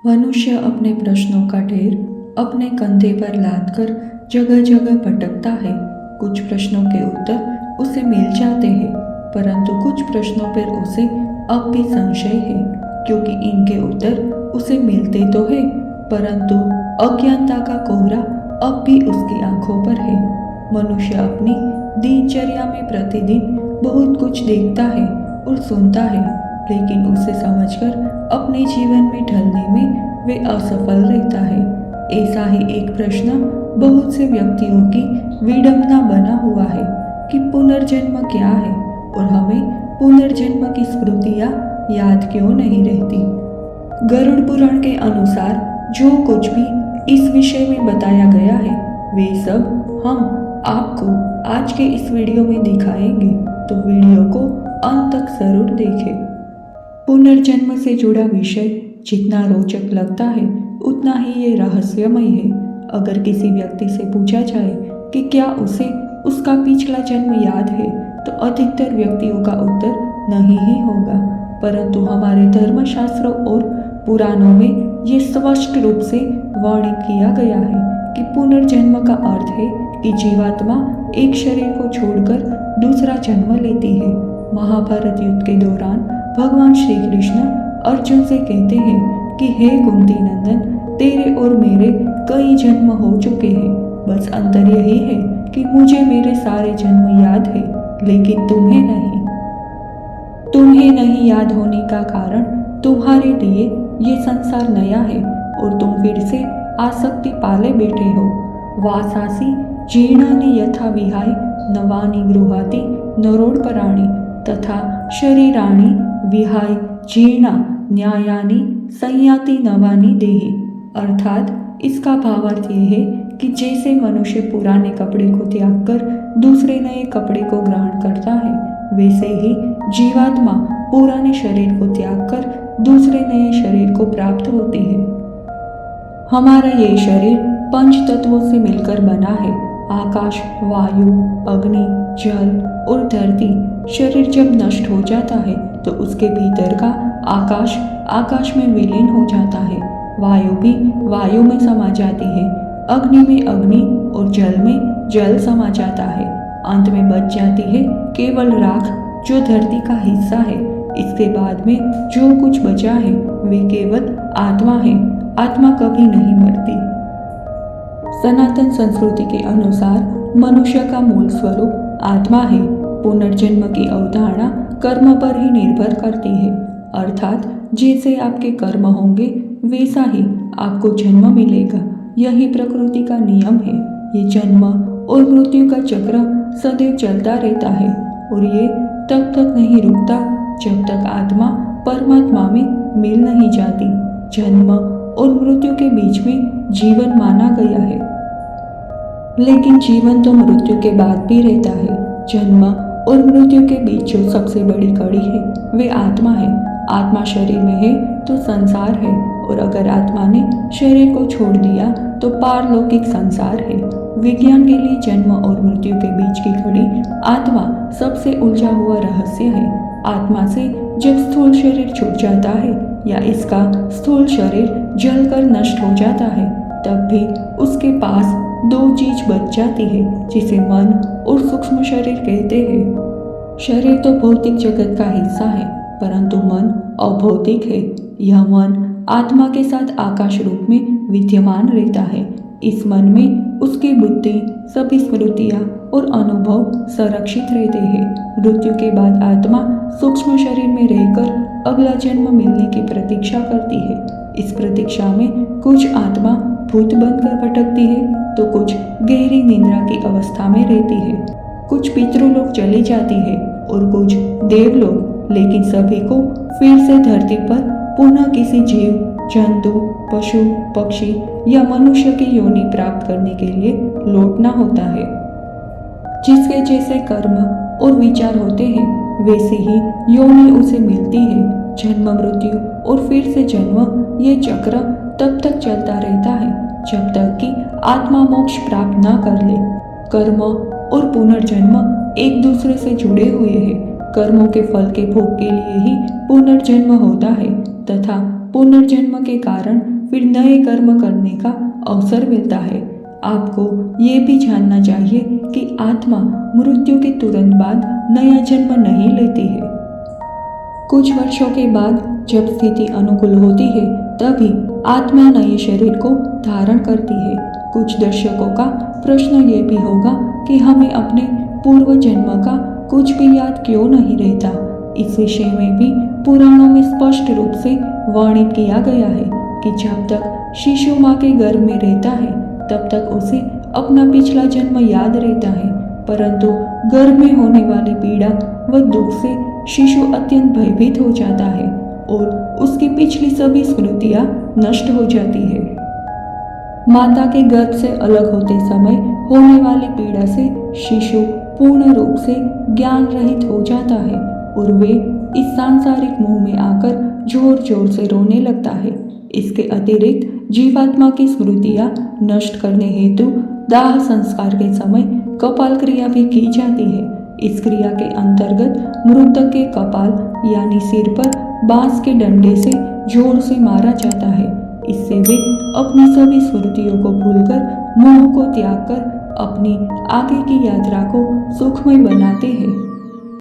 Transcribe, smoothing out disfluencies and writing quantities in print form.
मनुष्य अपने प्रश्नों का ढेर अपने कंधे पर लादकर जगह जगह भटकता है। कुछ प्रश्नों के उत्तर उसे मिल जाते हैं, परंतु कुछ प्रश्नों पर उसे अब भी संशय है, क्योंकि इनके उत्तर उसे मिलते तो है, परंतु अज्ञानता का कोहरा अब भी उसकी आंखों पर है। मनुष्य अपनी दिनचर्या में प्रतिदिन बहुत कुछ देखता है और सुनता है, लेकिन उसे समझकर अपने जीवन में ढलने में वे असफल रहता है। ऐसा ही एक प्रश्न बहुत से व्यक्तियों की विडंबना बना हुआ है कि पुनर्जन्म क्या है और हमें पुनर्जन्म की स्मृतियाँ याद क्यों नहीं रहती। गरुड़ पुराण के अनुसार जो कुछ भी इस विषय में बताया गया है, वे सब हम आपको आज के इस वीडियो में दिखाएंगे, तो वीडियो को अंत तक जरूर देखें। पुनर्जन्म से जुड़ा विषय जितना रोचक लगता है, उतना ही ये रहस्यमय है। अगर किसी व्यक्ति से पूछा जाए कि क्या उसे उसका पिछला जन्म याद है, तो अधिकतर व्यक्तियों का उत्तर नहीं ही होगा। परंतु हमारे धर्मशास्त्रों और पुराणों में ये स्पष्ट रूप से वर्णित किया गया है कि पुनर्जन्म का अर्थ है कि जीवात्मा एक शरीर को छोड़कर दूसरा जन्म लेती है। महाभारत युद्ध के दौरान भगवान श्री कृष्ण अर्जुन से कहते हैं कि हे कुंती नंदन, तेरे और मेरे कई जन्म हो चुके हैं, बस अंतर यही है कि मुझे मेरे सारे जन्म याद है, लेकिन तुम्हें नहीं। तुम्हें नहीं याद होने का कारण तुम्हारे लिए ये संसार नया है और तुम फिर से आसक्ति पाले बैठे हो। वासासी जीर्णानि यथा विहाय नवानि गृहाति नरोड़पराणि तथा शरीराणि विहाय जीर्णा न्यायानि संयाति नवानि देहि। अर्थात इसका भावार्थ यह है कि जैसे मनुष्य पुराने कपड़े को त्याग कर दूसरे नए कपड़े को ग्रहण करता है, वैसे ही जीवात्मा पुराने शरीर को त्याग कर दूसरे नए शरीर को प्राप्त होती है। हमारा ये शरीर पंच तत्वों से मिलकर बना है। आकाश, वायु, अग्नि, जल और धरती। शरीर जब नष्ट हो जाता है तो उसके भीतर का आकाश में विलीन हो जाता है। वायु भी वायु में समा जाती है, अग्नि में अग्नि और जल में जल समा जाता है। अंत में बच जाती है केवल राख, जो धरती का हिस्सा है। इसके बाद में जो कुछ बचा है वे केवल आत्मा है। आत्मा कभी नहीं मरती। सनातन संस्कृति के अनुसार मनुष्य का मूल स्वरूप आत्मा है। पुनर्जन्म की अवधारणा कर्म पर ही निर्भर करती है, अर्थात जैसे आपके कर्म होंगे वैसा ही आपको जन्म मिलेगा। यही प्रकृति का नियम है। ये जन्म और मृत्यु का चक्र सदैव चलता रहता है और ये तब तक नहीं रुकता जब तक आत्मा परमात्मा में मिल नहीं जाती। जन्म और मृत्यु के बीच में जीवन माना गया है, लेकिन जीवन तो मृत्यु के बाद भी रहता है। जन्म और मृत्यु के बीच जो सबसे बड़ी कड़ी है वे आत्मा है। आत्मा शरीर में है तो संसार है, और अगर आत्मा ने शरीर को छोड़ दिया तो पारलौकिक संसार है। विज्ञान के लिए जन्म और मृत्यु के बीच की कड़ी आत्मा सबसे उलझा हुआ रहस्य है। आत्मा से जब स्थूल शरीर छूट जाता है या इसका स्थूल शरीर जलकर नष्ट हो जाता है, तब भी उसके पास दो चीज बच जाती है, जिसे मन और सूक्ष्म शरीर कहते हैं। शरीर तो भौतिक जगत का हिस्सा है, परंतु मन अभौतिक है। यह मन आत्मा के साथ आकाश रूप में विद्यमान रहता है। इस मन में उसकी बुद्धि, सभी स्मृतियाँ और अनुभव संरक्षित रहते हैं। मृत्यु के बाद आत्मा सूक्ष्म शरीर में रहकर अगला जन्म मिलने की प्रतीक्षा करती है। इस प्रतीक्षा में कुछ आत्मा भूत बनकर भटकती है तो कुछ गहरी निद्रा की अवस्था में रहती है। कुछ पितृलोक चली जाती है और कुछ देवलोक, लेकिन सभी को फिर से धरती पर पुनः किसी जीव, जंतु, पशु, पक्षी या मनुष्य की योनि प्राप्त करने के लिए लौटना होता है। जिसके जैसे कर्म और विचार होते हैं वैसे ही योनि उसे मिलती है। जन्म, मृत्यु और फिर से जन्म, ये चक्र तब तक चलता रहता है जब तक कि आत्मा मोक्ष प्राप्त न कर ले। कर्म और पुनर्जन्म एक दूसरे से जुड़े हुए हैं। कर्मों के फल के भोग के लिए ही पुनर्जन्म होता है तथा पुनर्जन्म के कारण फिर नए कर्म करने का अवसर मिलता है। आपको ये भी जानना चाहिए कि आत्मा मृत्यु के तुरंत बाद नया जन्म नहीं लेती है। कुछ वर्षों के बाद जब स्थिति अनुकूल होती है तभी आत्मा नए शरीर को धारण करती है। कुछ दर्शकों का प्रश्न ये भी होगा कि हमें अपने पूर्व जन्म का कुछ भी याद क्यों नहीं रहता। इस विषय में भी पुराणों में स्पष्ट रूप से वर्णित किया गया है कि जब तक शिशु माँ के गर्भ में रहता है तब तक उसे अपना पिछला जन्म याद रहता है, परंतु गर्भ में होने वाली पीड़ा व दुख से शिशु अत्यंत भयभीत हो जाता है और उसकी पिछली सभी स्मृतियां नष्ट हो जाती है। माता के गर्भ से अलग होते समय होने वाली पीड़ा से शिशु पूर्ण रूप से ज्ञान रहित हो जाता है और वे इस सांसारिक मोह में आकर जोर जोर से रोने लगता है। इसके अतिरिक्त जीवात्मा की स्मृतियां नष्ट करने हेतु दाह संस्कार के समय कपाल क्रिया भी की जाती है। इस क्रिया के अंतर्गत मृतक के कपाल यानी सिर पर बांस के डंडे से जोर से मारा जाता है। इससे वे अपनी सभी स्मृतियों को भूलकर मोह को त्याग कर अपनी आगे की यात्रा को सुखमय बनाते हैं।